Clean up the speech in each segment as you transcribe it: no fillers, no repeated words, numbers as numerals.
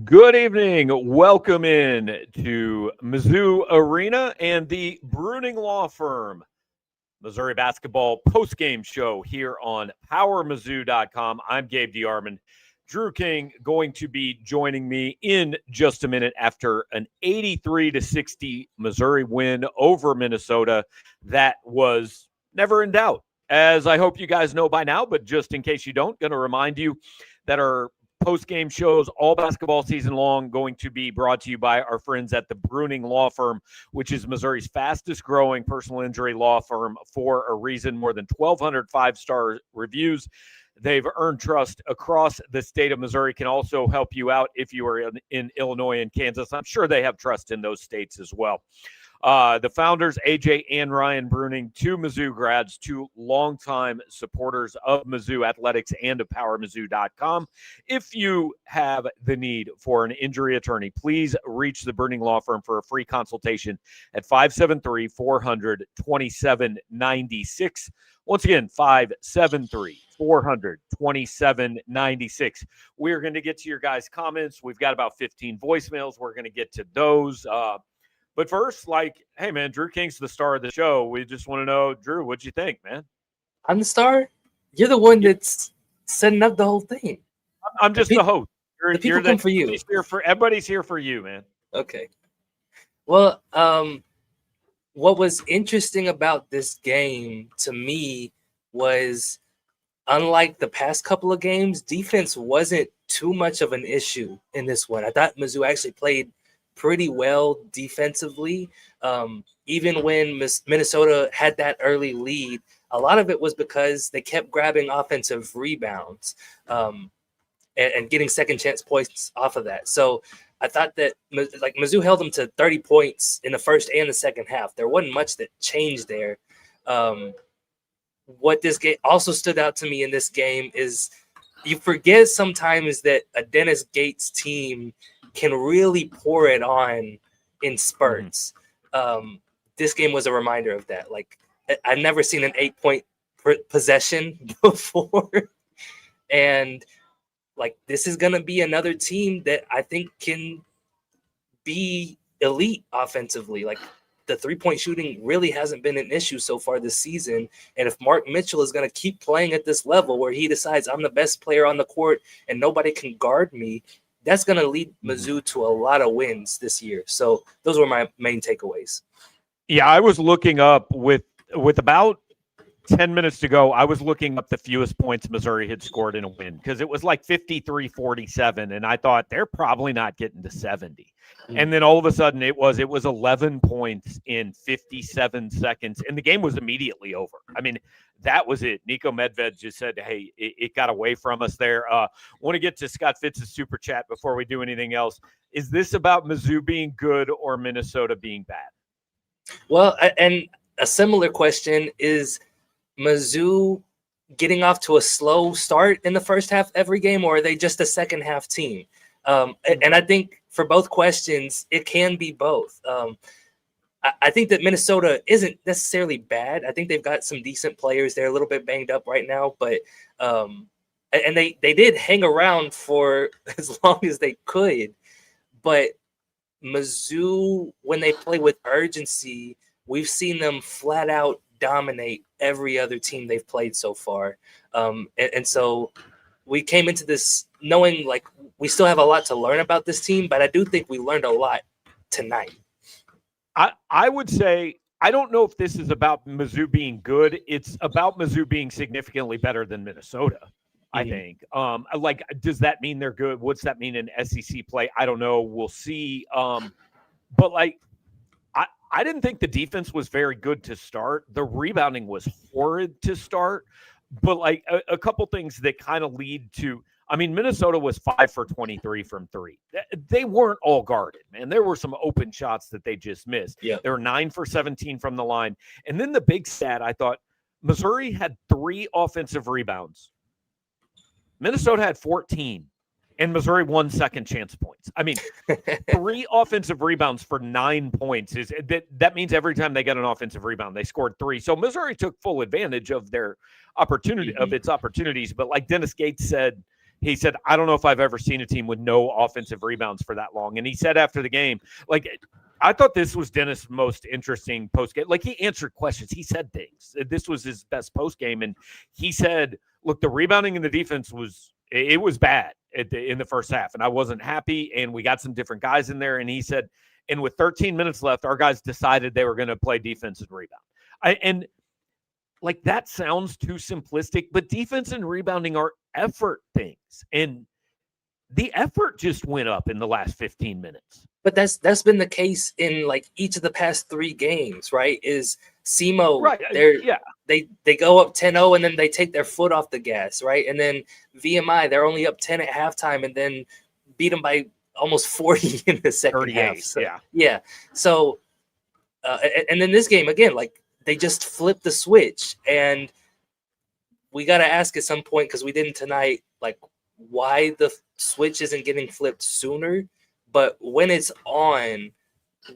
Good evening. Welcome in to Mizzou Arena and the Bruning Law Firm Missouri basketball postgame show here on PowerMizzou.com. I'm Gabe DeArmond. Drew King going to be joining me in just a minute after an 83-60 Missouri win over Minnesota that was never in doubt. As I hope you guys know by now, but just in case you don't, going to remind you that our post-game shows all basketball season long going to be brought to you by our friends at the Bruning Law Firm, which is Missouri's fastest growing personal injury law firm for a reason. More than 1,200 five-star reviews. They've earned trust across the state of Missouri. Can also help you out if you are in Illinois and Kansas. I'm sure they have trust in those states as well. The founders, AJ and Ryan Bruning, two Mizzou grads, two longtime supporters of Mizzou athletics and of PowerMizzou.com. If you have the need for an injury attorney, please reach the Bruning Law Firm for a free consultation at 573-400-2796. Once again, 573-400-2796. We're going to get to your guys' comments. We've got about 15 voicemails. We're going to get to those. But first, hey, man, Drew King's the star of the show. We just want to know, Drew, what'd you think, man? I'm the star? You're the one that's setting up the whole thing. I'm just the host. The people come for you. Everybody's here for you, man. Okay. Well, what was interesting about this game to me was, unlike the past couple of games, defense wasn't too much of an issue in this one. I thought Mizzou actually played pretty well defensively. Even when Minnesota had that early lead, a lot of it was because they kept grabbing offensive rebounds and getting second chance points off of that. So I thought that Mizzou held them to 30 points in the first and the second half. There wasn't much that changed there. What this game also stood out to me in this game is you forget sometimes that a Dennis Gates team can really pour it on in spurts. This game was a reminder of that. I've never seen an 8-point possession before. And this is going to be another team that I think can be elite offensively. The 3-point shooting really hasn't been an issue so far this season. And if Mark Mitchell is going to keep playing at this level where he decides I'm the best player on the court and nobody can guard me, that's going to lead Mizzou to a lot of wins this year. So those were my main takeaways. Yeah, I was looking up with about 10 minutes to go. I was looking up the fewest points Missouri had scored in a win because it was 53-47, and I thought they're probably not getting to 70. And then all of a sudden it was 11 points in 57 seconds, and the game was immediately over. I mean, that was it. Nico Medved just said, hey, it got away from us there. Want to get to Scott Fitz's super chat before we do anything else. Is this about Mizzou being good or Minnesota being bad? Well, and a similar question is Mizzou getting off to a slow start in the first half every game, or are they just a second half team? And I think for both questions, it can be both. I think that Minnesota isn't necessarily bad. I think they've got some decent players. They're a little bit banged up right now, but and they did hang around for as long as they could. But Mizzou, when they play with urgency, we've seen them flat out dominate every other team they've played so far. And so we came into this knowing we still have a lot to learn about this team, but I do think we learned a lot tonight. I would say, I don't know if this is about Mizzou being good. It's about Mizzou being significantly better than Minnesota, I think. Does that mean they're good? What's that mean in SEC play? I don't know. We'll see. But I didn't think the defense was very good to start. The rebounding was horrid to start. But a couple things that kind of lead to, Minnesota was 5 for 23 from three. They weren't all guarded, man. There were some open shots that they just missed. Yeah. They were 9 for 17 from the line. And then the big stat, I thought, Missouri had 3 offensive rebounds. Minnesota had 14, and Missouri won second chance points. 3 offensive rebounds for 9 points. That means every time they got an offensive rebound, they scored 3. So Missouri took full advantage of their opportunity, of its opportunities. But like Dennis Gates said, He said, I don't know if I've ever seen a team with no offensive rebounds for that long. And he said after the game, like, I thought this was Dennis' most interesting post game. Like, he answered questions. He said things. This was his best post game. And he said, look, the rebounding in the defense was bad in the first half. And I wasn't happy. And we got some different guys in there. And he said, and with 13 minutes left, our guys decided they were going to play defense and rebound. And like, that sounds too simplistic, but defense and rebounding are effort things. And the effort just went up in the last 15 minutes. But that's been the case in like each of the past 3 games, right? Is SEMO, right? They go up 10-0 and then they take their foot off the gas, right? And then VMI, they're only up 10 at halftime and then beat them by almost 40 in the second half. So, yeah. So, and then this game again, like, they just flipped the switch, and we got to ask at some point, because we didn't tonight, like, why the switch isn't getting flipped sooner. But when it's on,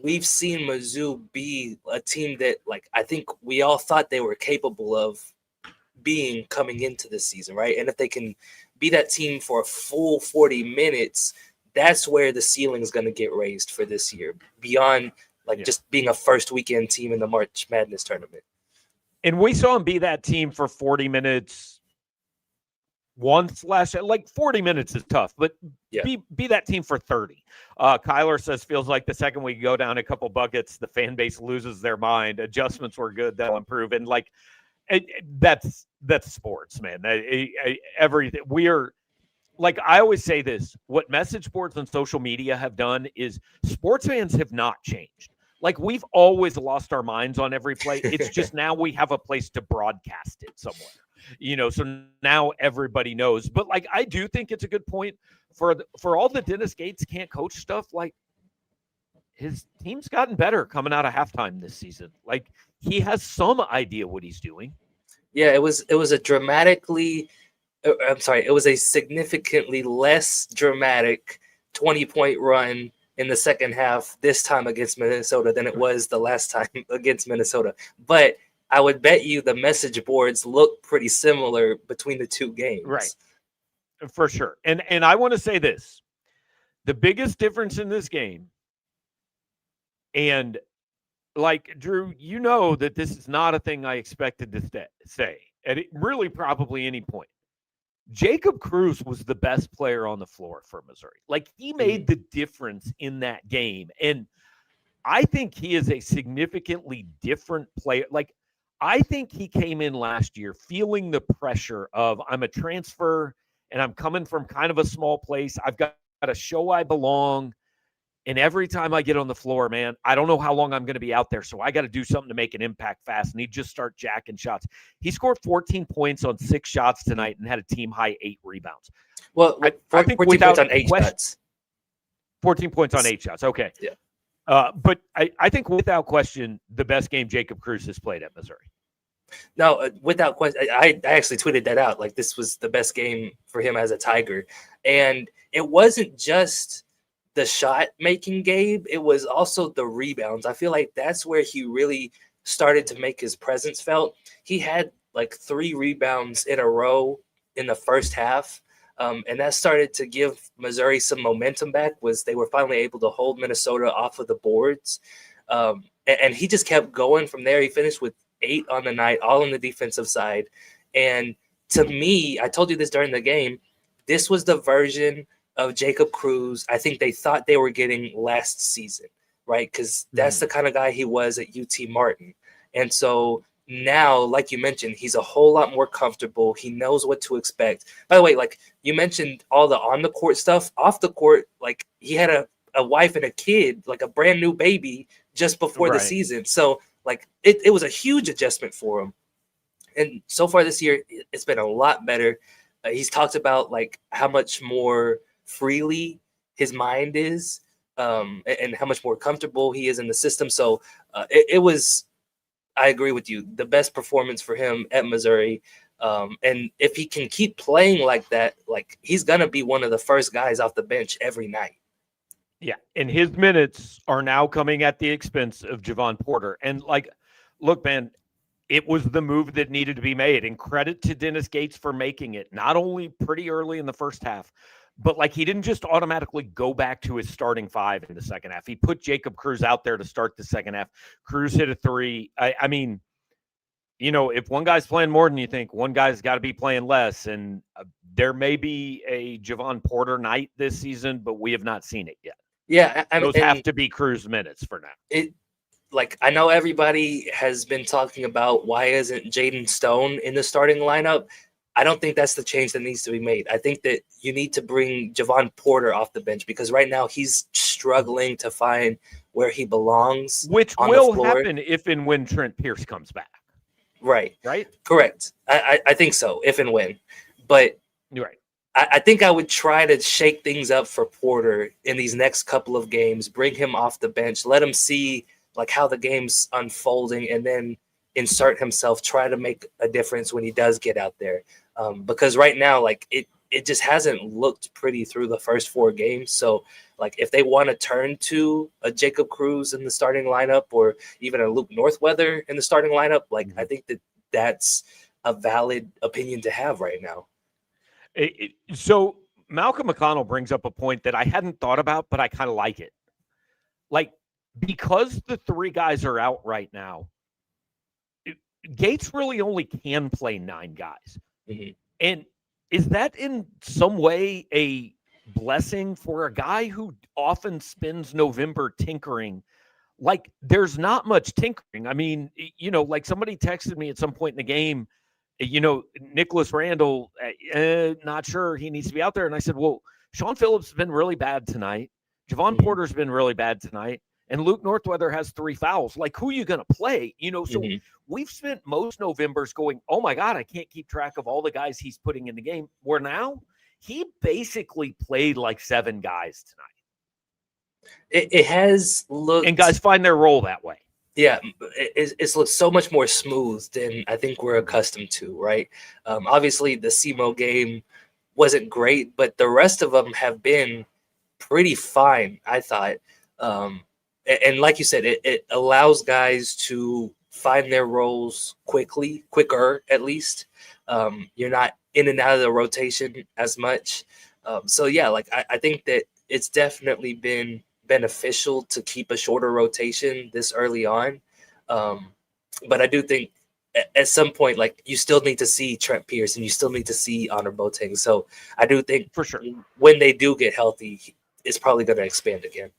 we've seen Mizzou be a team that, like, I think we all thought they were capable of being coming into the season, right? And if they can be that team for a full 40 minutes, that's where the ceiling is going to get raised for this year, beyond just being a first weekend team in the March Madness tournament. And we saw him be that team for 40 minutes once last year. Like, 40 minutes is tough, but be that team for 30. Kyler says, feels like the second we go down a couple buckets, the fan base loses their mind. Adjustments were good. They'll improve. And like, that's sports, man. Everything we are. Like, I always say this, what message boards on social media have done is sports fans have not changed. Like, we've always lost our minds on every play. It's just now we have a place to broadcast it somewhere, so now everybody knows. But like, I do think it's a good point for all the Dennis Gates can't coach stuff. Like, his team's gotten better coming out of halftime this season. Like, he has some idea what he's doing. Yeah, it was a significantly less dramatic 20-point run in the second half this time against Minnesota than it was the last time against Minnesota. But I would bet you the message boards look pretty similar between the 2 games. Right. For sure. And I want to say this. The biggest difference in this game, and like, Drew, that this is not a thing I expected to say at really probably any point. Jacob Cruz was the best player on the floor for Missouri. Like, he made the difference in that game. And I think he is a significantly different player. Like, I think he came in last year feeling the pressure of, I'm a transfer and I'm coming from kind of a small place. I've got to show I belong. And every time I get on the floor, man, I don't know how long I'm going to be out there. So I got to do something to make an impact fast. And he just start jacking shots. He scored 14 points on 6 shots tonight and had a team high 8 rebounds. Well, I think 14 points on 8 shots. 14 points on 8 shots. Okay. Yeah. But I think without question, the best game Jacob Cruz has played at Missouri. No, without question. I actually tweeted that out. Like, this was the best game for him as a Tiger. And it wasn't just the shot making, Gabe, it was also the rebounds. I feel like that's where he really started to make his presence felt. He had like 3 rebounds in a row in the first half. And that started to give Missouri some momentum back, was they were finally able to hold Minnesota off of the boards. And he just kept going from there. He finished with 8 on the night, all on the defensive side. And to me, I told you this during the game, this was the version of Jacob Cruz I think they thought they were getting last season, right? Because that's the kind of guy he was at UT Martin. And so now, like you mentioned, he's a whole lot more comfortable. He knows what to expect. By the way, like you mentioned all the on the court stuff, off the court, like he had a wife and a kid, like a brand new baby just before the season. So like it was a huge adjustment for him. And so far this year, it's been a lot better. He's talked about like how much more freely his mind is and how much more comfortable he is in the system. So it was, I agree with you, the best performance for him at Missouri. And if he can keep playing like that, like he's going to be one of the first guys off the bench every night. Yeah. And his minutes are now coming at the expense of Javon Porter. And like, look, man, it was the move that needed to be made. And credit to Dennis Gates for making it, not only pretty early in the first half, but like he didn't just automatically go back to his starting five in the second half. He put Jacob Cruz out there to start the second half. Cruz hit a three. I mean, you know, if one guy's playing more than you think, one guy's got to be playing less. And there may be a Javon Porter night this season, but we have not seen it yet. Yeah, those have to be Cruz minutes for now. Like, I know everybody has been talking about why isn't Jaden Stone in the starting lineup. I don't think that's the change that needs to be made. I think that you need to bring Javon Porter off the bench because right now he's struggling to find where he belongs. Which will happen if and when Trent Pierce comes back. Right. Right? Correct. I think so, if and when. But you're right. I think I would try to shake things up for Porter in these next couple of games, bring him off the bench, let him see like how the game's unfolding, and then insert himself, try to make a difference when he does get out there. Because right now, like it just hasn't looked pretty through the first 4 games. So like if they want to turn to a Jacob Cruz in the starting lineup or even a Luke Northweather in the starting lineup, like I think that's a valid opinion to have right now. So Malcolm McConnell brings up a point that I hadn't thought about, but I kind of like it. Like, because the 3 guys are out right now, Gates really only can play 9 guys. Mm-hmm. And is that in some way a blessing for a guy who often spends November tinkering? Like, there's not much tinkering. I mean, you know, like somebody texted me at some point in the game, you know, Nicholas Randall, not sure he needs to be out there. And I said, well, Sean Phillips has been really bad tonight. Javon Porter's been really bad tonight. And Luke Northweather has 3 fouls. Like, who are you going to play? You know, so we've spent most Novembers going, oh, my God, I can't keep track of all the guys he's putting in the game. Where now he basically played like 7 guys tonight. It has looked. And guys find their role that way. Yeah, it's looked so much more smooth than I think we're accustomed to, right? Obviously, the SEMO game wasn't great, but the rest of them have been pretty fine, I thought. And like you said, it allows guys to find their roles quicker at least. You're not in and out of the rotation as much. So, yeah, like I think that it's definitely been beneficial to keep a shorter rotation this early on. But I do think at some point, like, you still need to see Trent Pierce and you still need to see Honor Boateng. So I do think for sure when they do get healthy, it's probably going to expand again.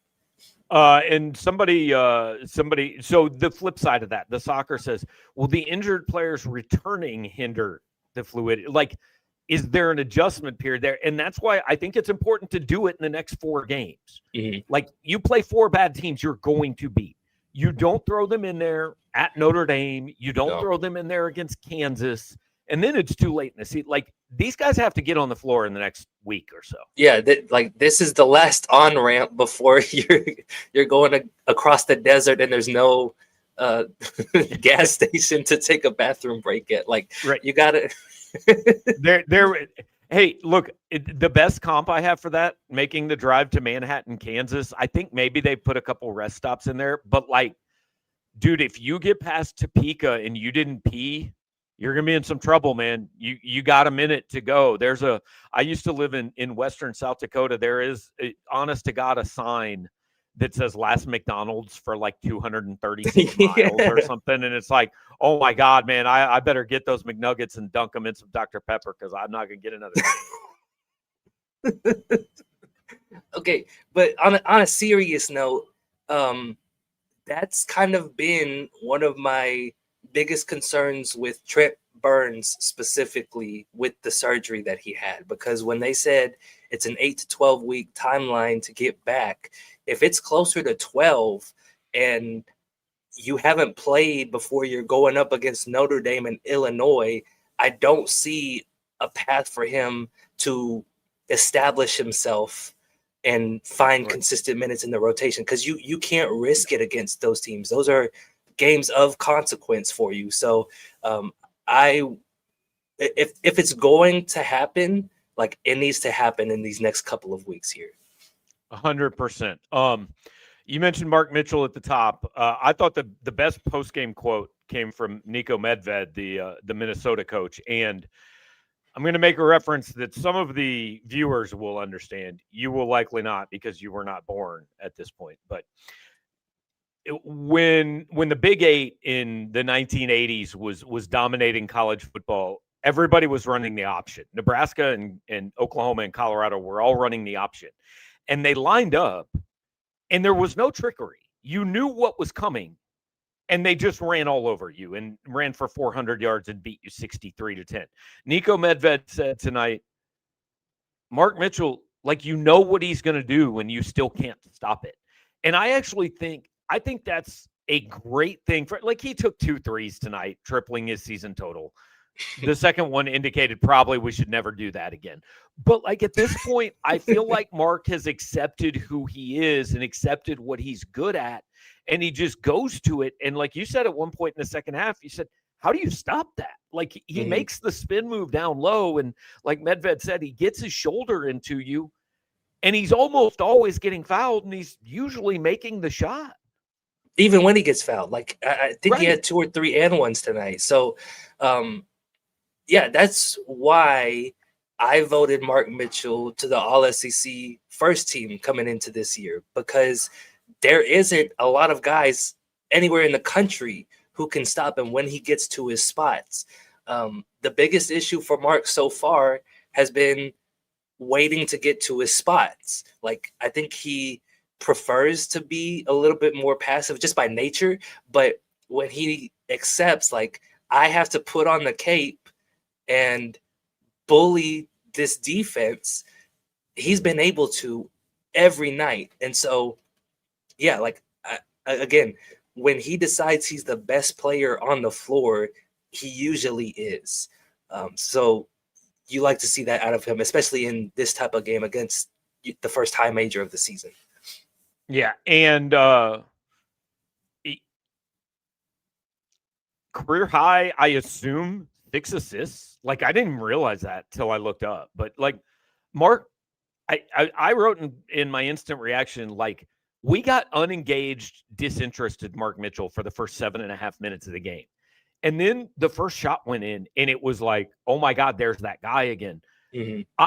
And somebody, so the flip side of that, the soccer says, will the injured players returning hinder the fluidity? Like, is there an adjustment period there? And that's why I think it's important to do it in the next 4 games. Like, you play 4 bad teams, you're going to beat. You don't throw them in there at Notre Dame. You don't throw them in there against Kansas. And then it's too late in the season. Like, these guys have to get on the floor in the next week or so. Yeah, this is the last on-ramp before you're going across the desert and there's no gas station to take a bathroom break at. Like, right. You got to Hey, look, the best comp I have for that, making the drive to Manhattan, Kansas, I think maybe they put a couple rest stops in there. But, like, dude, if you get past Topeka and you didn't pee, you're going to be in some trouble, man. You got a minute to go. I used to live in Western South Dakota. There is, honest to God, a sign that says last McDonald's for like 236 miles or something. And it's like, oh my God, man, I better get those McNuggets and dunk them in some Dr. Pepper because I'm not going to get another. Okay. But on a serious note, that's kind of been one of my biggest concerns with Trent Burns, specifically with the surgery that he had, because when they said it's an 8 to 12 week timeline to get back, if it's closer to 12 and you haven't played before you're going up against Notre Dame and Illinois, I don't see a path for him to establish himself and find consistent minutes in the rotation, because you can't risk it against those teams. Those are games of consequence for you. So if it's going to happen, like, it needs to happen in these next couple of weeks here. 100%. You mentioned Mark Mitchell at the top. I thought the best post-game quote came from Nico Medved, the Minnesota coach. And I'm going to make a reference that some of the viewers will understand. You will likely not, because you were not born at this point. But when the Big Eight in the 1980s was dominating college football, everybody was running the option. Nebraska and Oklahoma and Colorado were all running the option. And they lined up, and there was no trickery. You knew what was coming, and they just ran all over you and ran for 400 yards and beat you 63-10. Nico Medved said tonight, Mark Mitchell, like, you know what he's going to do, and you still can't stop it. And I think that's a great thing for, like, he took 2 threes tonight, tripling his season total. The second one indicated probably we should never do that again. But, like, at this point, I feel like Mark has accepted who he is and accepted what he's good at, and he just goes to it. And like you said at one point in the second half, you said, how do you stop that? Like, he makes the spin move down low, and like Medved said, he gets his shoulder into you, and he's almost always getting fouled, and he's usually making the shot. Even when he gets fouled. Like, I think he had 2 or 3 and ones tonight. So, yeah, that's why I voted Mark Mitchell to the All-SEC first team coming into this year, because there isn't a lot of guys anywhere in the country who can stop him when he gets to his spots. The biggest issue for Mark so far has been waiting to get to his spots. Like, I think he prefers to be a little bit more passive just by nature, but when he accepts, like, I have to put on the cape and bully this defense, he's been able to every night. And so, yeah, like, again, when he decides he's the best player on the floor, he usually is. So you like to see that out of him, especially in this type of game against the first high major of the season. Yeah, and career high, I assume, 6 assists. Like, I didn't realize that till I looked up. But, like, Mark, I wrote in my instant reaction, like, we got unengaged, disinterested Mark Mitchell for the first 7.5 minutes of the game. And then the first shot went in, and it was like, oh, my God, there's that guy again. Mm-hmm.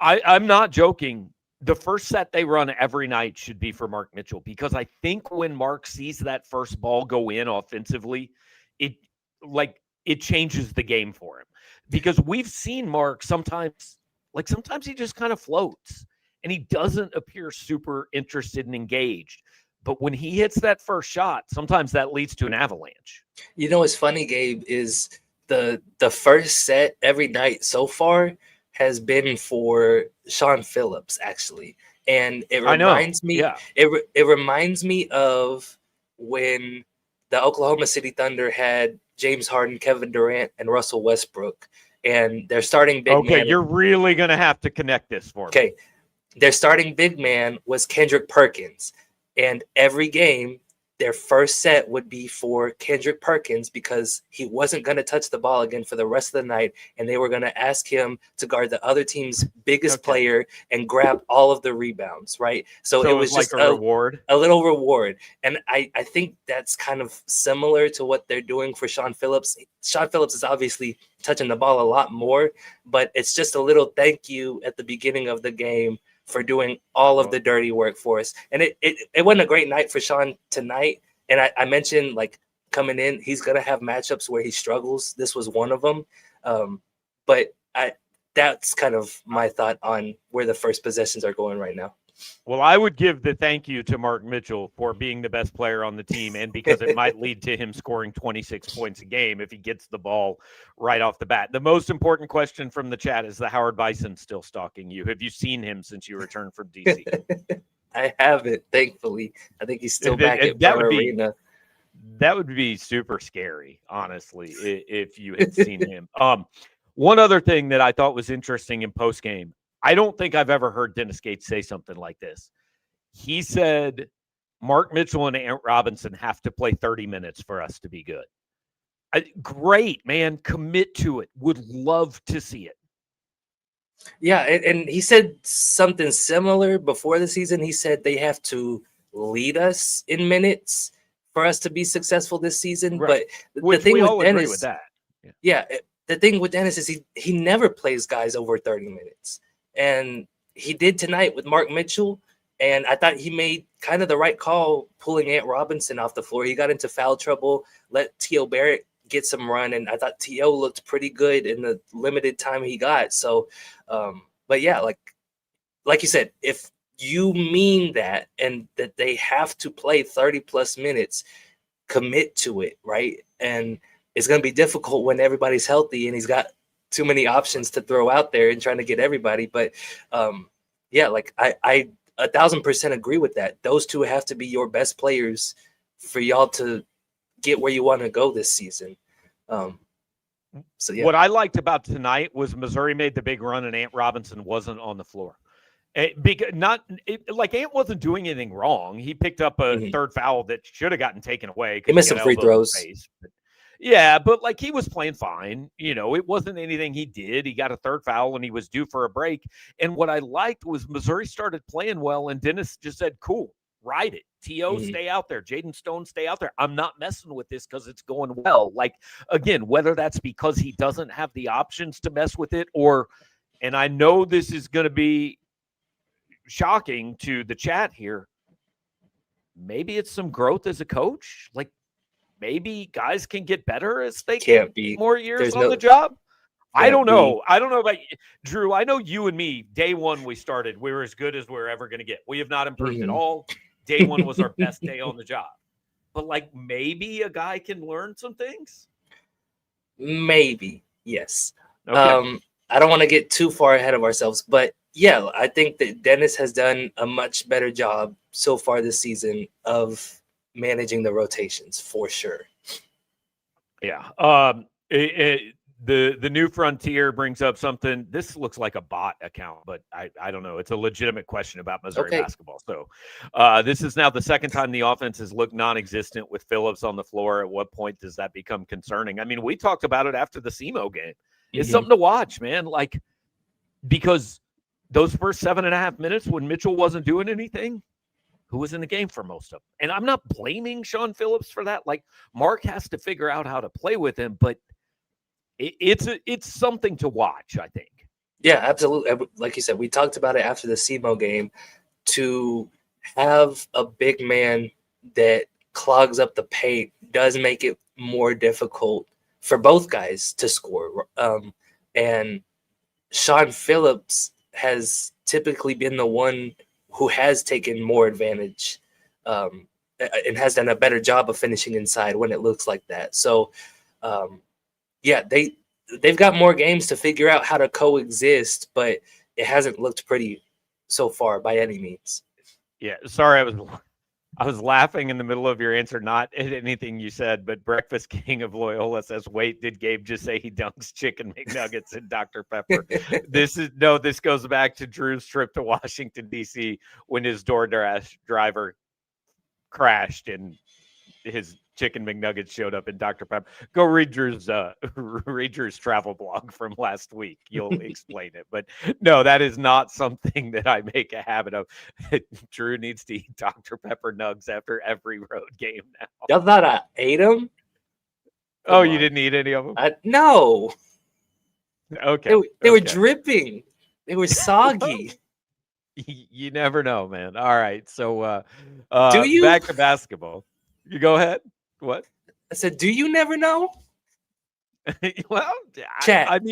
I'm not joking. The first set they run every night should be for Mark Mitchell, because I think when Mark sees that first ball go in offensively, it changes the game for him. Because we've seen Mark sometimes he just kind of floats and he doesn't appear super interested and engaged. But when he hits that first shot, sometimes that leads to an avalanche. You know what's funny, Gabe, is the first set every night so far has been for Sean Phillips, actually. And it reminds me, it reminds me of when the Oklahoma City Thunder had James Harden, Kevin Durant, and Russell Westbrook. And their starting big man. Okay, you're really going to have to connect this for me. Okay. Their starting big man was Kendrick Perkins. And every game, their first set would be for Kendrick Perkins, because he wasn't going to touch the ball again for the rest of the night. And they were going to ask him to guard the other team's biggest player and grab all of the rebounds, right? So it was just like a reward, a little reward. And I think that's kind of similar to what they're doing for Sean Phillips. Sean Phillips is obviously touching the ball a lot more, but it's just a little thank you at the beginning of the game for doing all of the dirty work for us. And it wasn't a great night for Sean tonight. And I mentioned, like, coming in, he's going to have matchups where he struggles. This was one of them. But that's kind of my thought on where the first possessions are going right now. Well, I would give the thank you to Mark Mitchell for being the best player on the team, and because it might lead to him scoring 26 points a game if he gets the ball right off the bat. The most important question from the chat is the Howard Bison still stalking you. Have you seen him since you returned from DC? I haven't, thankfully. I think he's still back at Burr Arena. That would be super scary, honestly, if you had seen him. One other thing that I thought was interesting in postgame, I don't think I've ever heard Dennis Gates say something like this. He said, Mark Mitchell and Ant Robinson have to play 30 minutes for us to be good. Great, man. Commit to it. Would love to see it. Yeah, and he said something similar before the season. He said they have to lead us in minutes for us to be successful this season. Right. But Which the thing we with all Dennis, agree with that. the thing with Dennis is he never plays guys over 30 minutes. And he did tonight with Mark Mitchell. And I thought he made kind of the right call pulling Ant Robinson off the floor. He got into foul trouble, let T.O. Barrett get some run, and I thought T.O. looked pretty good in the limited time he got. So, but yeah, like you said, if you mean that and that they have to play 30-plus minutes, commit to it, right? And it's going to be difficult when everybody's healthy and he's got too many options to throw out there and trying to get everybody. But, yeah, like I 1,000% agree with that. Those two have to be your best players for y'all to get where you want to go this season. So yeah. What I liked about tonight was Missouri made the big run and Ant Robinson wasn't on the floor. Ant wasn't doing anything wrong. He picked up a third foul that should have gotten taken away. He missed some free throws. But like he was playing fine. It wasn't anything he did. He got a third foul and he was due for a break. And what I liked was Missouri started playing well and Dennis just said, cool, ride it. T.O. stay out there. Jaden Stone, stay out there. I'm not messing with this because it's going well. Like, again, whether that's because he doesn't have the options to mess with it and I know this is going to be shocking to the chat here, maybe it's some growth as a coach. Like, maybe guys can get better as they get more years on the job. I don't know. I don't know about you. Drew. I know you and me, day one we started, we were as good as we're ever going to get. We have not improved at all. Day one was our best day on the job. But like maybe a guy can learn some things? Maybe, yes. Okay. I don't want to get too far ahead of ourselves, but yeah, I think that Dennis has done a much better job so far this season of managing the rotations for sure. Yeah. The new frontier brings up something. This looks like a bot account, but I don't know. It's a legitimate question about Missouri basketball. So this is now the second time the offense has looked non-existent with Phillips on the floor. At what point does that become concerning? I mean, we talked about it after the SEMO game. It's something to watch, man. Like, because those first 7.5 minutes when Mitchell wasn't doing anything, who was in the game for most of them? And I'm not blaming Sean Phillips for that. Like, Mark has to figure out how to play with him, but it's something to watch, I think. Yeah, absolutely. Like you said, we talked about it after the SEMO game. To have a big man that clogs up the paint does make it more difficult for both guys to score. And Sean Phillips has typically been the one who has taken more advantage and has done a better job of finishing inside when it looks like that. So, yeah, they've got more games to figure out how to coexist, but it hasn't looked pretty so far by any means. Yeah, sorry, I was laughing in the middle of your answer, not at anything you said, but Breakfast King of Loyola says, wait, did Gabe just say he dunks chicken McNuggets in Dr. Pepper? This goes back to Drew's trip to Washington, D.C. when his DoorDash driver crashed and his chicken McNuggets showed up in Dr. Pepper. Go read Drew's travel blog from last week. You'll explain it. But no, that is not something that I make a habit of. Drew needs to eat Dr. Pepper nugs after every road game now. Y'all thought I ate them? You didn't eat any of them? No. Okay. They were dripping. They were soggy. You never know, man. All right. So do you? Back to basketball. You go ahead. What? I said, do you never know? Well, chat.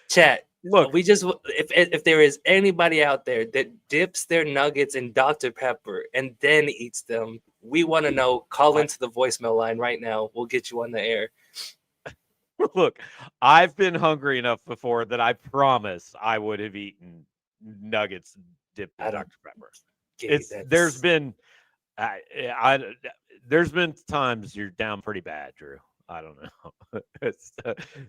Chat. Look, we just if there is anybody out there that dips their nuggets in Dr. Pepper and then eats them, we want to know. Call into the voicemail line right now. We'll get you on the air. Look, I've been hungry enough before that I promise I would have eaten nuggets dipped in Dr. Pepper. There's been times you're down pretty bad, Drew. I don't know. It's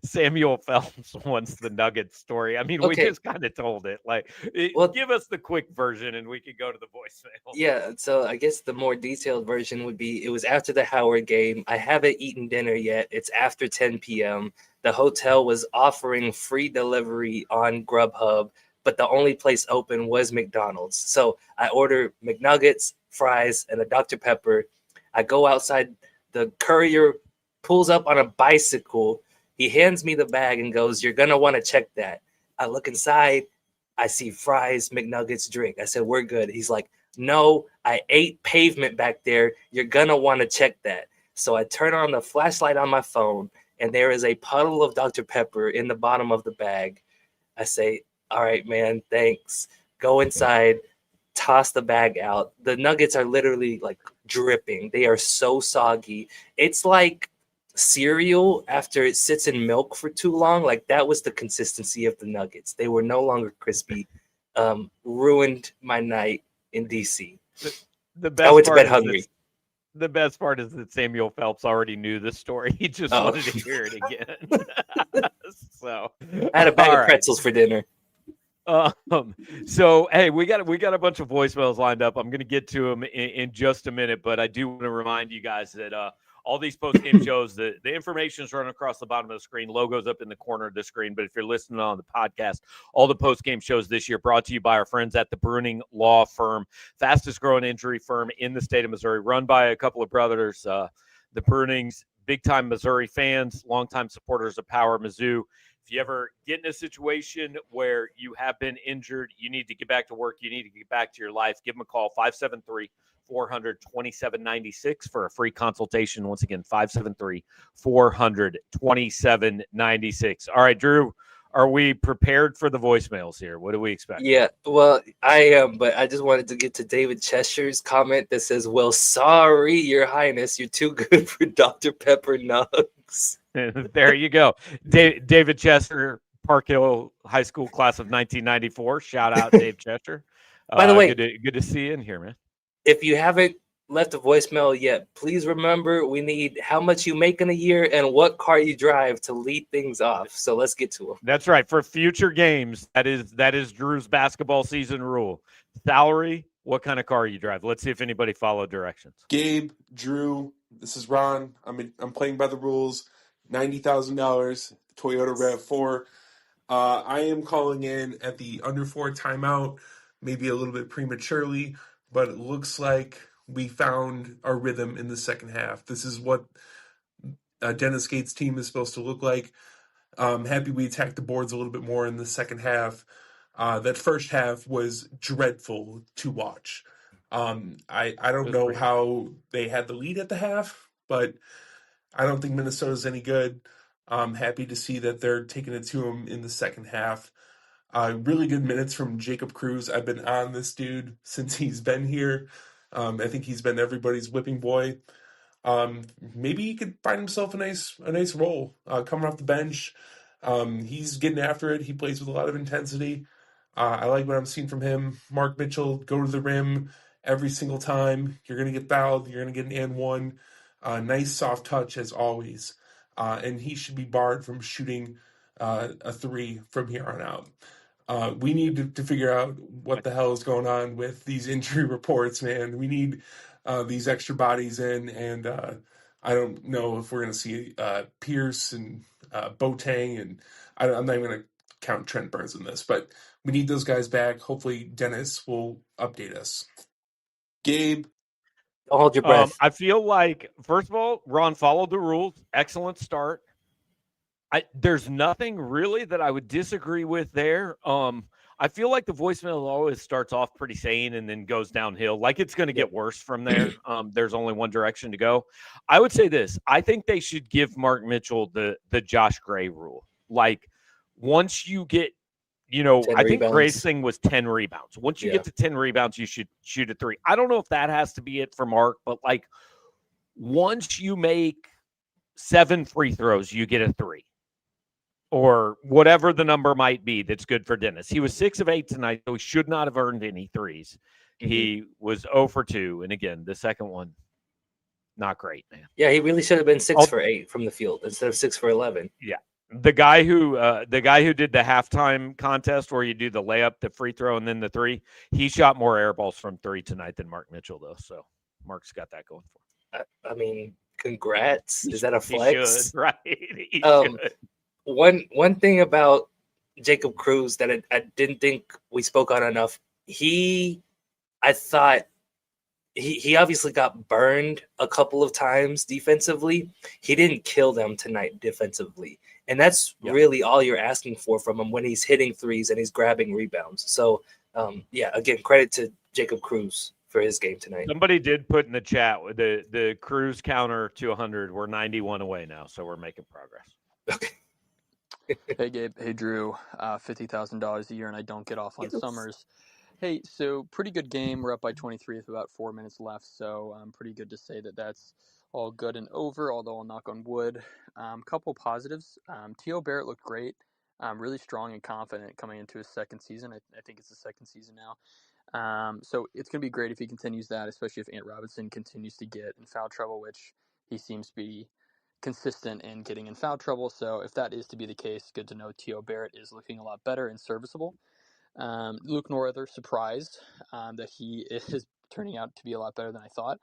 Samuel Phelps wants the Nuggets story. I mean, we just kind of told it. Give us the quick version and we could go to the voicemail. Yeah, so I guess the more detailed version would be, it was after the Howard game. I haven't eaten dinner yet. It's after 10 p.m. The hotel was offering free delivery on Grubhub, but the only place open was McDonald's. So I order McNuggets, fries, and a Dr. Pepper. I go outside The courier pulls up on a bicycle. He hands me the bag and goes, "You're going to want to check that." I look inside. I see fries, McNuggets, drink. I said, "We're good." He's like, "No, I ate pavement back there. You're going to want to check that." So I turn on the flashlight on my phone, and there is a puddle of Dr. Pepper in the bottom of the bag. I say, "All right, man, thanks." Go inside, toss the bag out. The nuggets are literally like dripping. They are so soggy. It's like cereal after it sits in milk for too long. Like that was the consistency of the nuggets. They were no longer crispy. Ruined my night in DC. The best I went to part bed hungry. The best part is that Samuel Phelps already knew this story. He just wanted to hear it again. So I had a bag all of right. pretzels for dinner. So hey, we got a bunch of voicemails lined up. I'm going to get to them in just a minute, but I do want to remind you guys that all these post-game shows, the information is running across the bottom of the screen, logos up in the corner of the screen. But if you're listening on the podcast, all the post-game shows this year brought to you by our friends at the Bruning Law Firm, fastest growing injury firm in the state of Missouri, run by a couple of brothers, the Brunings, big-time Missouri fans, longtime supporters of Power Mizzou. If you ever get in a situation where you have been injured, you need to get back to work, you need to get back to your life, give them a call, 573-400-2796 for a free consultation. Once again, 573-400-2796. All right, Drew, are we prepared for the voicemails here? What do we expect? Yeah, well, I am, but I just wanted to get to David Chester's comment that says, "Well, sorry, Your Highness, you're too good for Dr. Pepper Nugs." There you go. David Chester, Park Hill High School class of 1994. Shout out, Dave Chester. By the way, good to see you in here, man. If you haven't left a voicemail yet, please remember we need how much you make in a year and what car you drive to lead things off. So let's get to them. That's right. For future games, that is Drew's basketball season rule. Salary, what kind of car you drive. Let's see if anybody followed directions. Gabe, Drew, this is Ron. I'm playing by the rules. $90,000 Toyota RAV4. I am calling in at the under 4 timeout, maybe a little bit prematurely, but it looks like we found our rhythm in the second half. This is what Dennis Gates' team is supposed to look like. Happy we attacked the boards a little bit more in the second half. That first half was dreadful to watch. I don't know how they had the lead at the half, but I don't think Minnesota's any good. I'm happy to see that they're taking it to him in the second half. Really good minutes from Jacob Cruz. I've been on this dude since he's been here. I think he's been everybody's whipping boy. Maybe he could find himself a nice role coming off the bench. He's getting after it. He plays with a lot of intensity. I like what I'm seeing from him. Mark Mitchell, go to the rim every single time. You're going to get fouled. You're going to get an and one. Nice soft touch as always. And he should be barred from shooting a three from here on out. We need to figure out what the hell is going on with these injury reports, man. We need these extra bodies in, and I don't know if we're going to see Pierce and Boateng, and I'm not even going to count Trent Burns in this, but we need those guys back. Hopefully Dennis will update us. Gabe? Don't hold your breath. I feel like, first of all, Ron followed the rules. Excellent start. There's nothing really that I would disagree with there. I feel like the voicemail always starts off pretty sane and then goes downhill. Like it's going to get worse from there. There's only one direction to go. I would say this. I think they should give Mark Mitchell the Josh Gray rule. Like once you get, I think Gray's thing was 10 rebounds. Once you get to 10 rebounds, you should shoot a three. I don't know if that has to be it for Mark, but like once you make 7 free throws, you get a three. Or whatever the number might be that's good for Dennis. He was 6 of 8 tonight, so he should not have earned any threes. Mm-hmm. He was 0 for 2. And again, the second one, not great, man. Yeah, he really should have been 6 for 8 from the field instead of 6 for 11. Yeah. The guy who did the halftime contest where you do the layup, the free throw, and then the three, he shot more air balls from 3 tonight than Mark Mitchell, though. So Mark's got that going for him. I mean, congrats. Is that a flex? He should, right? He should. One thing about Jacob Cruz that I didn't think we spoke on enough, I thought he obviously got burned a couple of times defensively. He didn't kill them tonight defensively. And that's really all you're asking for from him when he's hitting threes and he's grabbing rebounds. So, again, credit to Jacob Cruz for his game tonight. Somebody did put in the chat the Cruz counter to 100. We're 91 away now, so we're making progress. Okay. Hey, Gabe. Hey, Drew. $50,000 a year, and I don't get off on Summers. Hey, so pretty good game. We're up by 23 with about 4 minutes left, so pretty good to say that that's all good and over, although I'll knock on wood. Couple positives. T.O. Barrett looked great, really strong and confident coming into his second season. I think it's his second season now. So it's going to be great if he continues that, especially if Ant Robinson continues to get in foul trouble, which he seems to be consistent in getting in foul trouble. So if that is to be the case, good to know T.O. Barrett is looking a lot better and serviceable. Luke Norther surprised that he is turning out to be a lot better than I thought.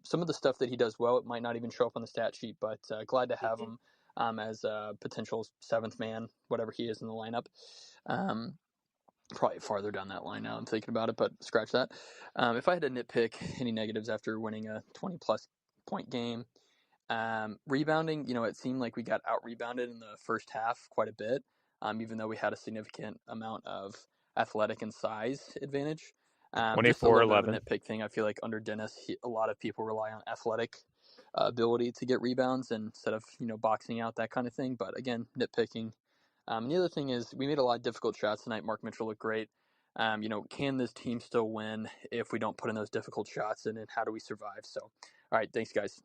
Some of the stuff that he does well, it might not even show up on the stat sheet, but glad to have him as a potential seventh man, whatever he is in the lineup. Probably farther down that line now I'm thinking about it, but scratch that. If I had to nitpick any negatives after winning a 20-plus point game, rebounding, it seemed like we got out-rebounded in the first half quite a bit, even though we had a significant amount of athletic and size advantage. Just a little bit of a nitpick thing. I feel like under Dennis, a lot of people rely on athletic ability to get rebounds instead of, boxing out, that kind of thing. But again, nitpicking. And the other thing is we made a lot of difficult shots tonight. Mark Mitchell looked great. Can this team still win if we don't put in those difficult shots? And then how do we survive? So, all right, thanks, guys.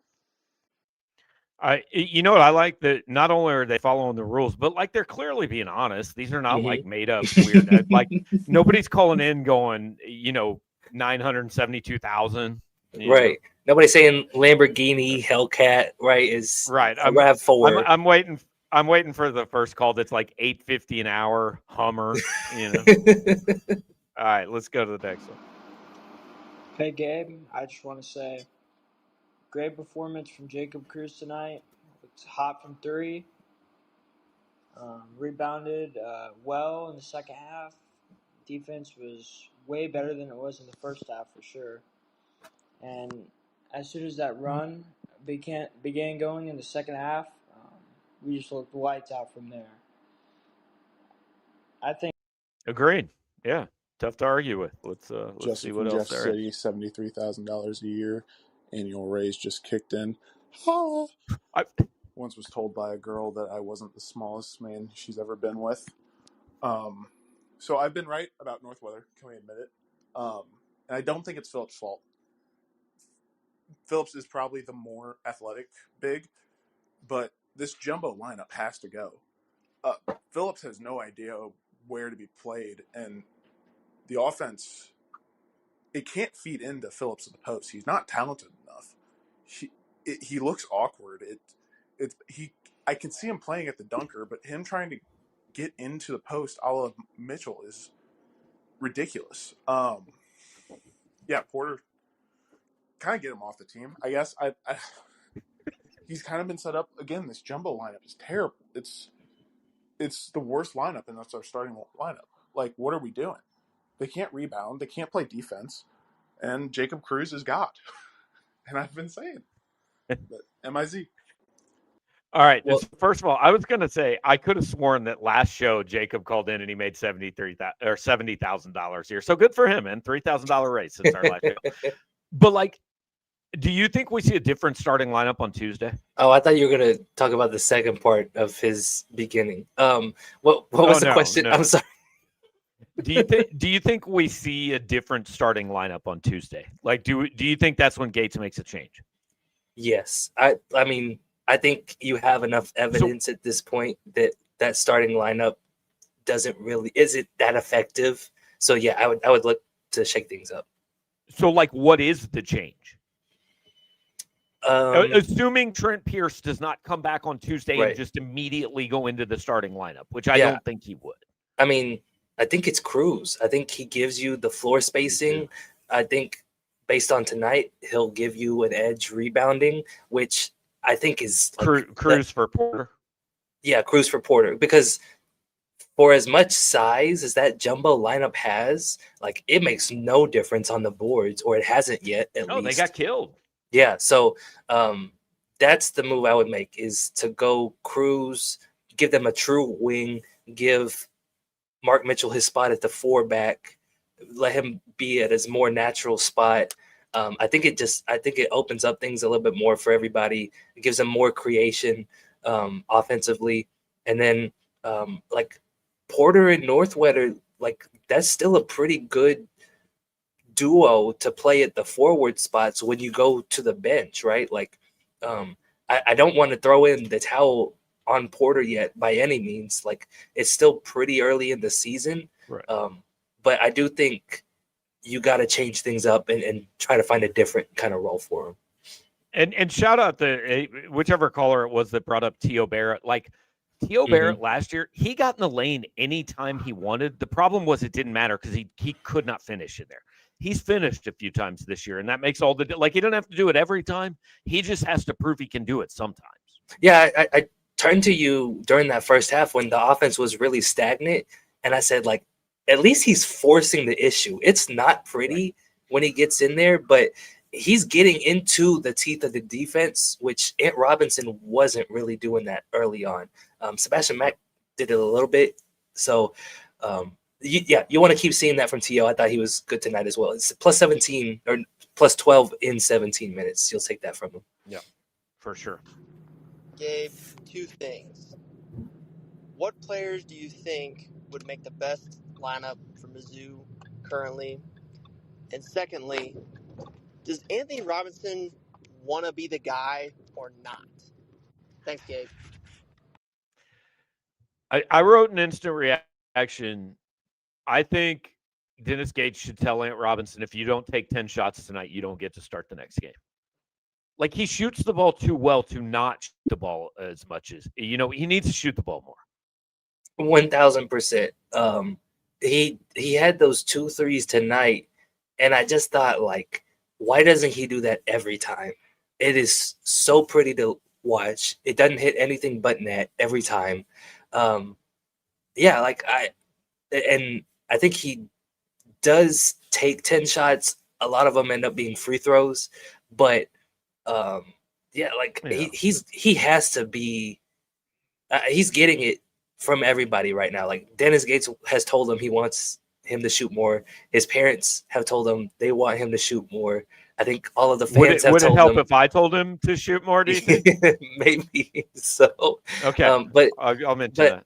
You know what I like, that not only are they following the rules, but like they're clearly being honest. These are not like made up weird. Like nobody's calling in going, 972,000. Right. Nobody's saying Lamborghini Hellcat. Right. Is right. I'm gonna have 4. I'm waiting. I'm waiting for the first call. That's like $8.50 an hour Hummer. All right, let's go to the next one. Hey Gabe, I just want to say, great performance from Jacob Cruz tonight. Looks hot from 3. Rebounded well in the second half. Defense was way better than it was in the first half for sure. And as soon as that run began going in the second half, we just looked lights out from there. I think. Agreed. Yeah, tough to argue with. Let's Justin see what from else Jeff there City, is. $73,000 a year. Annual raise just kicked in. Once was told by a girl that I wasn't the smallest man she's ever been with. So I've been right about North Weather. Can we admit it? And I don't think it's Phillips' fault. Phillips is probably the more athletic big, but this jumbo lineup has to go. Phillips has no idea where to be played, and the offense, it can't feed into Phillips at the post. He's not talented enough. He looks awkward. I can see him playing at the dunker, but him trying to get into the post a la Mitchell is ridiculous. Porter, kind of get him off the team. I guess he's kind of been set up again. This jumbo lineup is terrible. It's the worst lineup, and that's our starting lineup. Like, what are we doing? They can't rebound. They can't play defense. And Jacob Cruz is God. And I've been saying. But MIZ. All right. Well, first of all, I was going to say, I could have sworn that last show Jacob called in and he made $70,000 here. So good for him, man. $3,000 raise since our last show. But do you think we see a different starting lineup on Tuesday? Oh, I thought you were going to talk about the second part of his beginning. What was the question? No. I'm sorry. Do you think we see a different starting lineup on Tuesday? Like, do you think that's when Gates makes a change? Yes. I mean, I think you have enough evidence at this point that starting lineup isn't that effective. So yeah, I would look to shake things up. So what is the change? Assuming Trent Pierce does not come back on Tuesday and just immediately go into the starting lineup, which I don't think he would. I mean, I think it's Cruz. I think he gives you the floor spacing. I think based on tonight, he'll give you an edge rebounding, which I think is Cruz for Porter. Yeah, Cruz for Porter, because for as much size as that jumbo lineup has, like it makes no difference on the boards, or it hasn't yet at No, least. they got killed. Yeah, so that's the move I would make, is to go Cruz, give them a true wing, give Mark Mitchell his spot at the 4 back, let him be at his more natural spot. I think it opens up things a little bit more for everybody. It gives them more creation offensively, and then like Porter and Northweather, like that's still a pretty good duo to play at the forward spots when you go to the bench, right? Like, I don't want to throw in the towel on Porter yet by any means. Like, it's still pretty early in the season. Right. But I do think you got to change things up and try to find a different kind of role for him. And shout out the whichever caller it was that brought up T.O. Barrett. Like, T.O. Barrett last year, he got in the lane anytime he wanted. The problem was it didn't matter because he could not finish in there. He's finished a few times this year, and that makes all the – like, he doesn't have to do it every time. He just has to prove he can do it sometimes. Yeah, I turned to you during that first half when the offense was really stagnant, and I said, like, at least he's forcing the issue. It's not pretty when he gets in there, but he's getting into the teeth of the defense, which Ant Robinson wasn't really doing that early on. Sebastian Mack did it a little bit. So, you want to keep seeing that from T.O. I thought he was good tonight as well. It's plus 17 or plus 12 in 17 minutes. You'll take that from him. Yeah, for sure. Gabe, 2 things. What players do you think would make the best lineup for Mizzou currently? And secondly, does Anthony Robinson want to be the guy or not? Thanks, Gabe. I wrote an instant reaction. I think Dennis Gates should tell Ant Robinson, if you don't take 10 shots tonight, you don't get to start the next game. Like, he shoots the ball too well to not shoot the ball as much as, he needs to shoot the ball more. 1,000%. He had those 2 threes tonight, and I just thought, like, why doesn't he do that every time? It is so pretty to watch. It doesn't hit anything but net every time. I think he does take 10 shots. A lot of them end up being free throws, but he has to be. He's getting it from everybody right now. Like, Dennis Gates has told him he wants him to shoot more. His parents have told him they want him to shoot more. I think all of the fans have told him. Would it help if I told him to shoot more, do you think? Maybe so. Okay, but I'll mention that.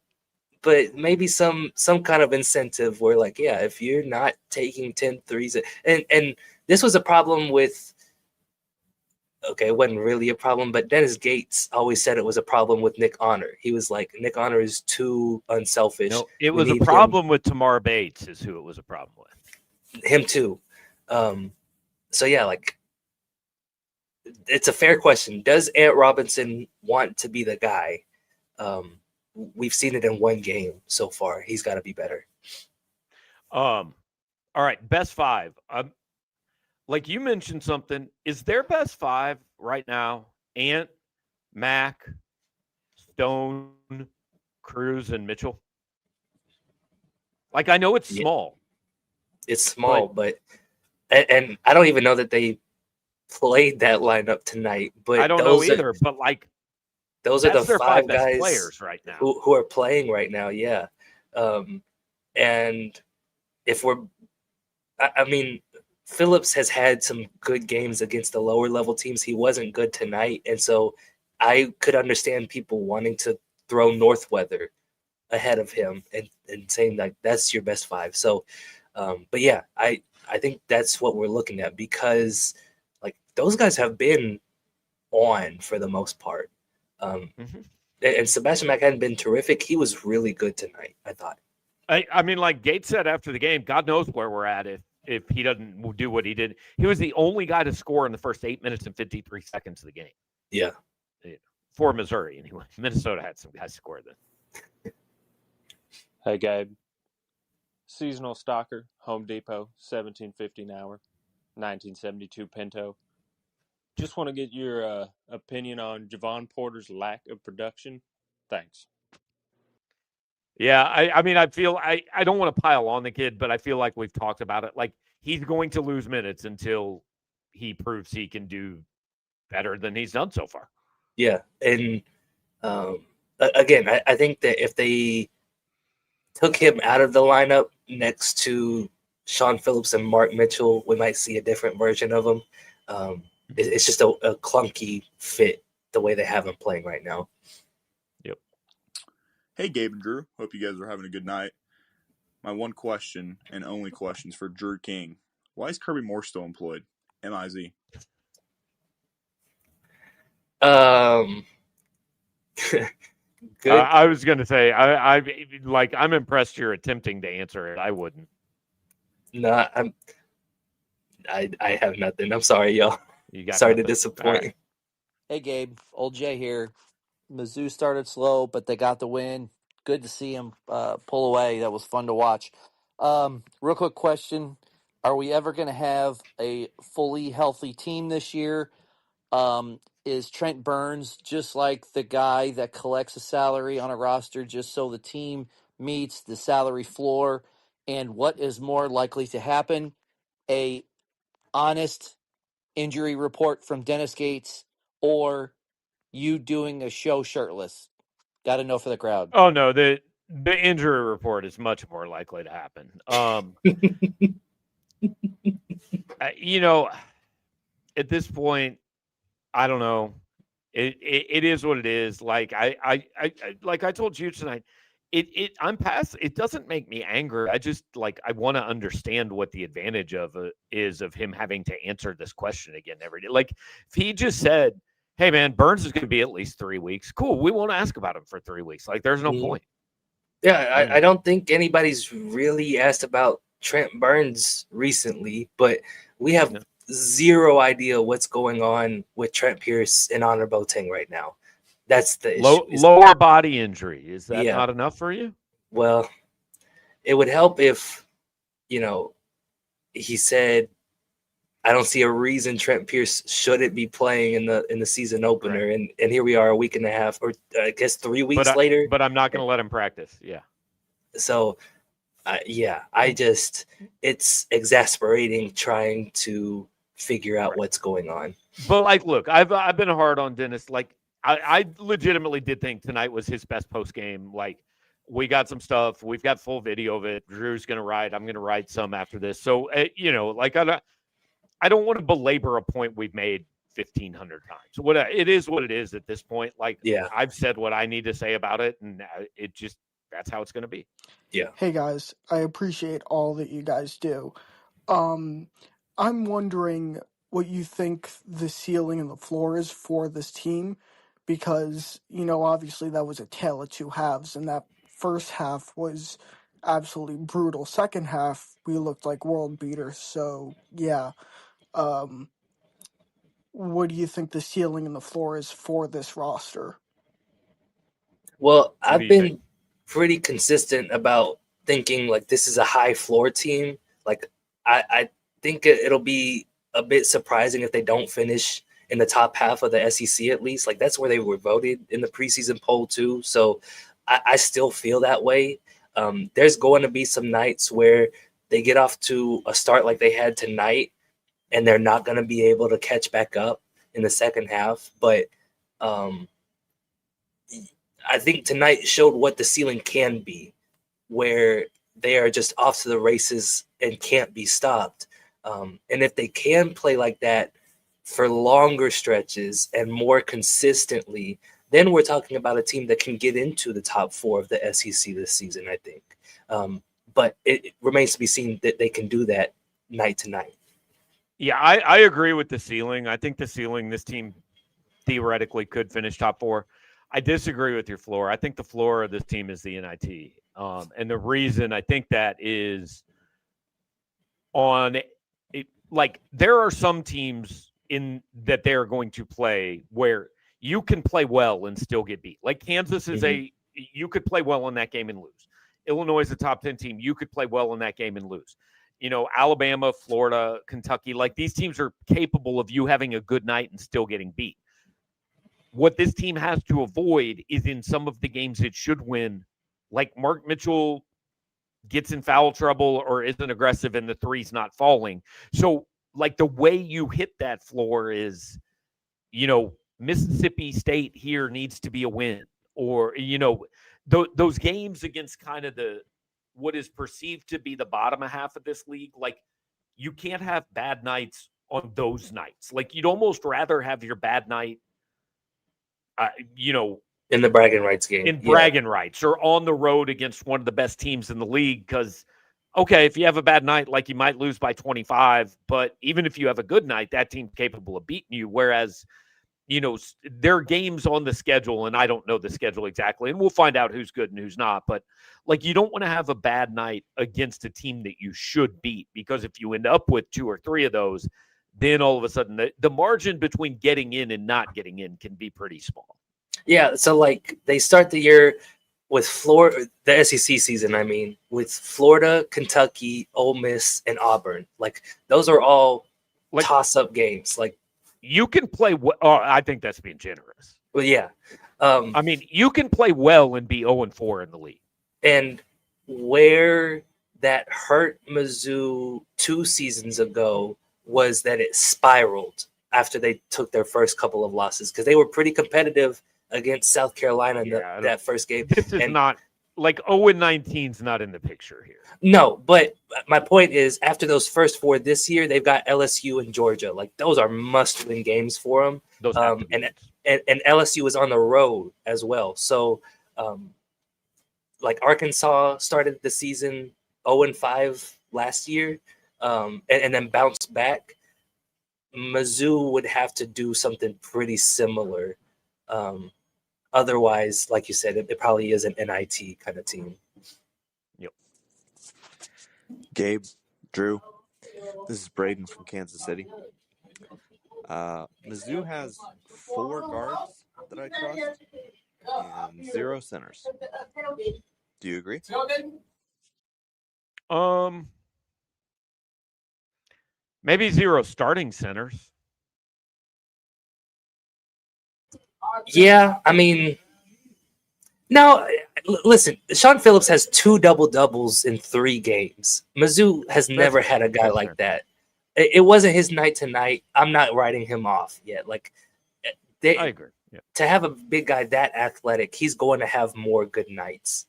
But maybe some kind of incentive where, like, yeah, if you're not taking 10 threes, and this was a problem with, okay, it wasn't really a problem, but Dennis Gates always said it was a problem with Nick Honor. He was like, Nick Honor is too unselfish. No, it was a problem with Tamar Bates is who it was a problem with. Him too. So yeah, like, it's a fair question. Does Ant Robinson want to be the guy? We've seen it in one game so far. He's got to be better. All right, best 5. Like you mentioned something. Is their best 5 right now Ant, Mack, Stone, Cruz, and Mitchell? Like, I know it's small. It's small, but and I don't even know that they played that lineup tonight. But I don't know either. But like, those are the 5 guys players right now who are playing right now. Yeah, and if I mean, Phillips has had some good games against the lower level teams. He wasn't good tonight, and so I could understand people wanting to throw Northweather ahead of him and saying, like, that's your best 5. So, but yeah, I think that's what we're looking at, because, like, those guys have been on for the most part. And Sebastian Mack hadn't been terrific. He was really good tonight, I thought. I mean, like Gates said after the game, God knows where we're at if he doesn't do what he did. He was the only guy to score in the first 8 minutes and 53 seconds of the game. Yeah. For Missouri, anyway. Minnesota had some guys score then. Hey, Gabe. Seasonal stalker, Home Depot, $17.50 an hour, 1972 Pinto. Just want to get your opinion on Javon Porter's lack of production. Thanks. Yeah, I mean, I feel I don't want to pile on the kid, but I feel like we've talked about it. Like he's going to lose minutes until he proves he can do better than he's done so far. Yeah, and again, I think that if they took him out of the lineup next to Sean Phillips and Mark Mitchell, we might see a different version of him. It's just a clunky fit the way they have him playing right now. Yep. Hey, Gabe and Drew. Hope you guys are having a good night. My one question and only questions for Drew King. Why is Kirby Moore still employed? MIZ. Good. I was going to say, I'm impressed you're attempting to answer it. I wouldn't. No, I have nothing. I'm sorry, y'all. You got Sorry to nothing. disappoint. Right. Hey, Gabe. Old Jay here. Mizzou started slow, but they got the win. Good to see them pull away. That was fun to watch. Real quick question. Are we ever going to have a fully healthy team this year? Is Trent Burns just like the guy that collects a salary on a roster just so the team meets the salary floor? And what is more likely to happen? A honest injury report from Dennis Gates or you doing a show shirtless? Got to know for the crowd. Oh no, the injury report is much more likely to happen. At this point, I don't know. It is what it is. Like I like I told you tonight. I'm past. It doesn't make me angry. I just I want to understand what the advantage is of him having to answer this question again every day. Like if he just said, "Hey man, Burns is going to be at least 3 weeks." Cool. We won't ask about him for 3 weeks. Like there's no point. Yeah, I don't think anybody's really asked about Trent Burns recently, but we have zero idea what's going on with Trent Pierce and Honor Boateng right now. That's the issue. Lower body injury. Is that not enough for you? Well, it would help if, he said, I don't see a reason Trent Pierce shouldn't be playing in the season opener. Right. And here we are a week and a half, or I guess 3 weeks later. But I'm not going to let him practice. Yeah. So, it's exasperating trying to figure out what's going on. But look, I've been hard on Dennis. I legitimately did think tonight was his best post game. We got some stuff. We've got full video of it. Drew's going to write. I'm going to write some after this. So, I don't want to belabor a point we've made 1,500 times. It is what it is at this point. I've said what I need to say about it, and that's how it's going to be. Yeah. Hey guys, I appreciate all that you guys do. I'm wondering what you think the ceiling and the floor is for this team, because obviously that was a tale of two halves, and that first half was absolutely brutal. Second half we looked like world beaters. So yeah. What do you think the ceiling and the floor is for this roster? Well, I've been pretty consistent about thinking this is a high floor team. I think it'll be a bit surprising if they don't finish in the top half of the SEC at least. That's where they were voted in the preseason poll too. So I still feel that way. There's going to be some nights where they get off to a start like they had tonight, and they're not going to be able to catch back up in the second half. But I think tonight showed what the ceiling can be, where they are just off to the races and can't be stopped. And if they can play like that for longer stretches and more consistently, then we're talking about a team that can get into the top 4 of the SEC this season, I think. But it remains to be seen that they can do that night to night. Yeah, I agree with the ceiling. I think the ceiling, this team theoretically could finish top 4. I disagree with your floor. I think the floor of this team is the NIT. And the reason I think that is there are some teams in that they're going to play where you can play well and still get beat. Like Kansas is you could play well in that game and lose. Illinois is a top 10 team. You could play well in that game and lose. Alabama, Florida, Kentucky, these teams are capable of you having a good night and still getting beat. What this team has to avoid is in some of the games it should win, like Mark Mitchell gets in foul trouble or isn't aggressive and the three's not falling. So, like, the way you hit that floor is, Mississippi State here needs to be a win, or, those games against kind of what is perceived to be the bottom half of this league, like, you can't have bad nights on those nights. Like, you'd almost rather have your bad night, in the bragging rights game. in bragging rights or on the road against one of the best teams in the league. Because, okay, if you have a bad night, like, you might lose by 25, but even if you have a good night, that team's capable of beating you. Whereas, there are games on the schedule, and I don't know the schedule exactly, and we'll find out who's good and who's not. But, like, you don't want to have a bad night against a team that you should beat, because if you end up with 2 or 3 of those, then all of a sudden the margin between getting in and not getting in can be pretty small. Yeah, so, like, they start the year with Florida, the SEC season, with Florida, Kentucky, Ole Miss, and Auburn. Like, those are all toss-up games. Like, you can play I think that's being generous. Well, yeah. You can play well and be 0-4 in the league. And where that hurt Mizzou 2 seasons ago was that it spiraled after they took their first couple of losses, because they were pretty competitive against South Carolina that first game. This is not like 0-19 is not in the picture here. No, but my point is, after those first 4 this year, they've got LSU and Georgia. Like, those are must-win games for them. Those and LSU is on the road as well. So, like, Arkansas started the season 0-5 last year, and then bounced back. Mizzou would have to do something pretty similar. Otherwise, like you said, it probably is an NIT kind of team. Yep. Gabe, Drew, this is Braden from Kansas City. Mizzou has 4 guards that I trust and 0 centers. Do you agree? Maybe 0 starting centers. Yeah, no, listen, Sean Phillips has 2 double-doubles in 3 games. Mizzou has never had a guy like that. It wasn't his night tonight. I'm not writing him off yet. Like, I agree. Yeah. To have a big guy that athletic, he's going to have more good nights.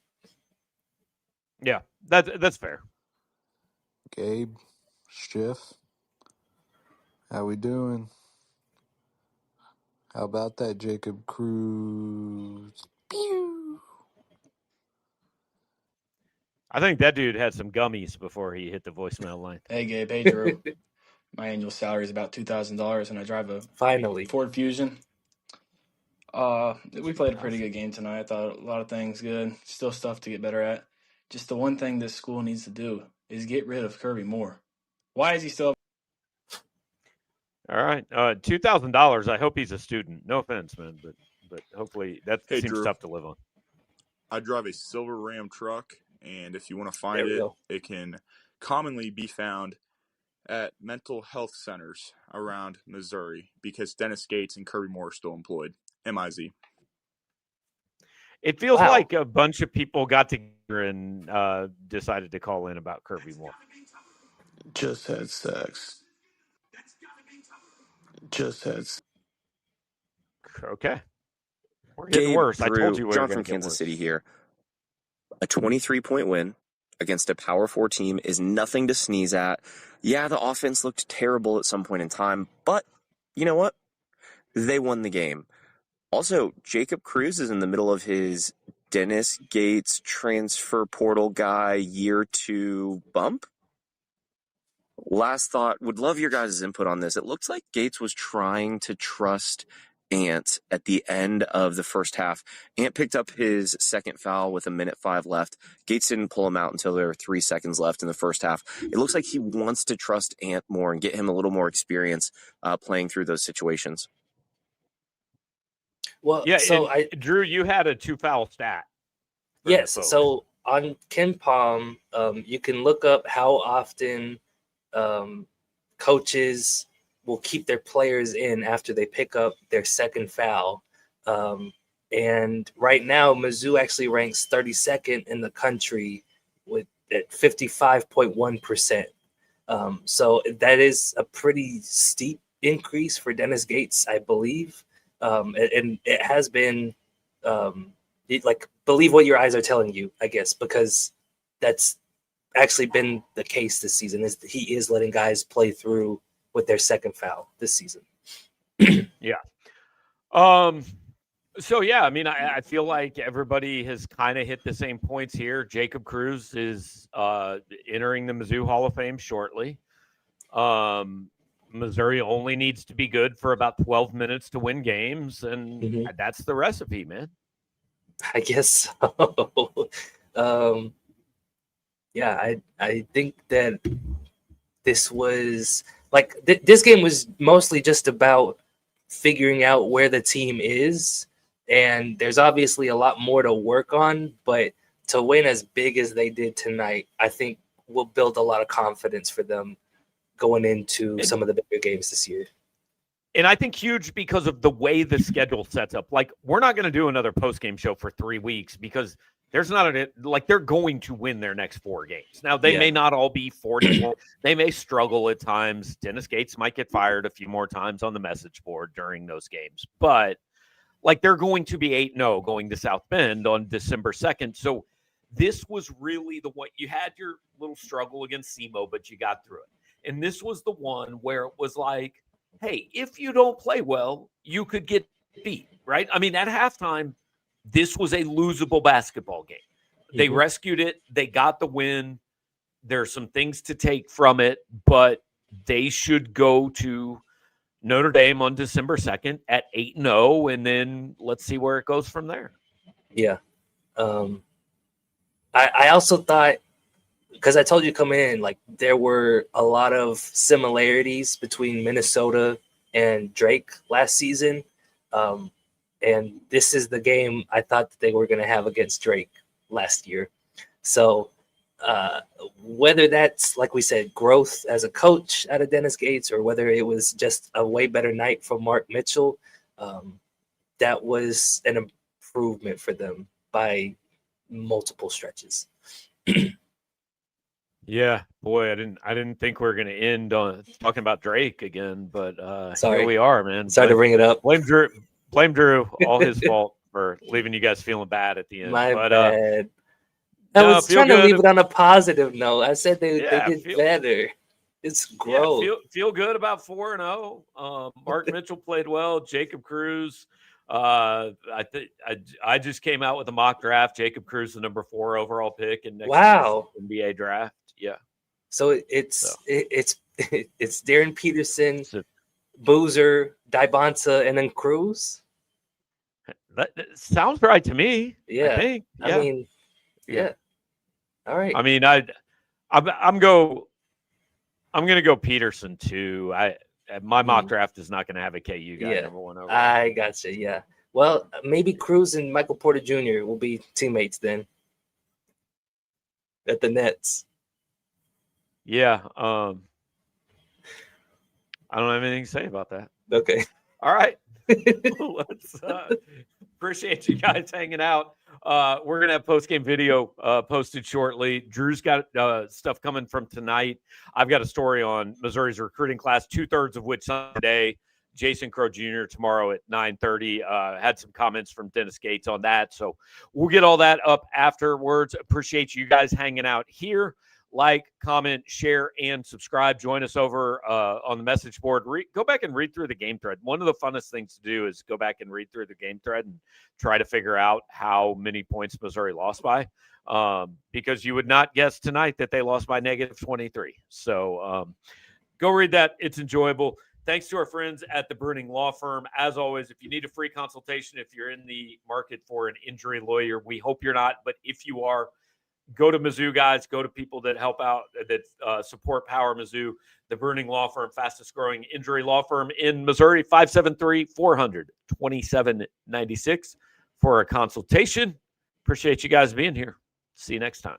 Yeah, that's fair. Gabe, Schiff, how we doing? How about that, Jacob Cruz? Pew! I think that dude had some gummies before he hit the voicemail line. Hey, Gabe. Hey, Drew. My annual salary is about $2,000, and I drive a Ford Fusion. We played a pretty good game tonight. I thought a lot of things good. Still stuff to get better at. Just the one thing this school needs to do is get rid of Kirby Moore. Why is he still? All right, $2,000. I hope he's a student. No offense, man, but hopefully that seems Drew, tough to live on. I drive a silver Ram truck, and if you want to find it, it can commonly be found at mental health centers around Missouri, because Dennis Gates and Kirby Moore are still employed. MIZ. It feels like a bunch of people got together and decided to call in about Kirby Moore. Just had sex. Okay. We're getting Gabe, worse. Drew, I told you we John were from going to get Kansas worse. City here. A 23-point win against a Power 4 team is nothing to sneeze at. Yeah, the offense looked terrible at some point in time, but you know what? They won the game. Also, Jacob Cruz is in the middle of his Dennis Gates transfer portal guy year 2 bump. Last thought, would love your guys' input on this. It looks like Gates was trying to trust Ant at the end of the first half. Ant picked up his second foul with 1:05 left. Gates didn't pull him out until there were 3 seconds left in the first half. It looks like he wants to trust Ant more and get him a little more experience playing through those situations. Well, yeah. so Drew, you had a 2-foul stat. Yes. So on KenPom, you can look up how often coaches will keep their players in after they pick up their second foul. And right now, Mizzou actually ranks 32nd in the country at 55.1%. So that is a pretty steep increase for Dennis Gates, I believe. And it has been believe what your eyes are telling you, I guess, because that's actually been the case this season. Is he is letting guys play through with their second foul this season. Yeah. So, yeah, I mean, I feel like everybody has kind of hit the same points here. Jacob Cruz is entering the Mizzou Hall of Fame shortly. Missouri only needs to be good for about 12 minutes to win games, and that's the recipe, man. I guess so. Yeah, I think that this was this game was mostly just about figuring out where the team is, and there's obviously a lot more to work on, but to win as big as they did tonight, I think will build a lot of confidence for them going into some of the bigger games this year. And I think huge because of the way the schedule sets up. Like, we're not going to do another post-game show for 3 weeks because there's not they're going to win their next 4 games. Now, they may not all be 40. They may struggle at times. Dennis Gates might get fired a few more times on the message board during those games. But, they're going to be 8-0 going to South Bend on December 2nd. So this was really the one. You had your little struggle against SEMO, but you got through it. And this was the one where it was like, hey, if you don't play well, you could get beat, right? I mean, at halftime, this was a losable basketball game. They rescued it. They got the win. There's some things to take from it, but they should go to Notre Dame on December 2nd at 8-0, and then let's see where it goes from there. Yeah. I also thought, because I told you coming in, there were a lot of similarities between Minnesota and Drake last season. And this is the game I thought that they were going to have against Drake last year. So whether that's, like we said, growth as a coach out of Dennis Gates, or whether it was just a way better night from Mark Mitchell, that was an improvement for them by multiple stretches. Yeah, boy, I didn't think we were going to end on talking about Drake again, but Sorry. Here we are, man. Sorry to bring it up. Blame Drew. All his fault for leaving you guys feeling bad at the end. My bad. I was trying to leave it on a positive note. I said they did better. It's growth. Yeah, feel good about 4-0. Mark Mitchell played well. Jacob Cruz. I just came out with a mock draft. Jacob Cruz, the number 4 overall pick in next year's NBA draft. Yeah. So it's Darren Peterson, Boozer, Dybonta, and then Cruz. That sounds right to me. Yeah. I think. Yeah. I mean, yeah. All right. I mean, I'm going to go Peterson too. My mock draft is not going to have a KU guy number 1 overall. I gotcha. Yeah. Well, maybe Cruz and Michael Porter Jr. will be teammates then at the Nets. Yeah. I don't have anything to say about that. Okay. All right. Let's appreciate you guys hanging out. We're going to have post-game video posted shortly. Drew's got stuff coming from tonight. I've got a story on Missouri's recruiting class, 2/3 of which Sunday. Jason Crow Jr. tomorrow at 9:30. Had some comments from Dennis Gates on that. So we'll get all that up afterwards. Appreciate you guys hanging out here. Like, comment, share, and subscribe. Join us over on the message board. Go back and read through the game thread. One of the funnest things to do is go back and read through the game thread and try to figure out how many points Missouri lost by, because you would not guess tonight that they lost by -23. So go read that. It's enjoyable. Thanks to our friends at the Bruning Law Firm. As always, if you need a free consultation, if you're in the market for an injury lawyer, we hope you're not, but if you are, go to Mizzou guys, go to people that help out, that support Power Mizzou. The Bruning Law Firm, fastest growing injury law firm in Missouri, 573-400-2796 for a consultation. Appreciate you guys being here. See you next time.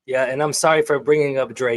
Yeah, and I'm sorry for bringing up Drake.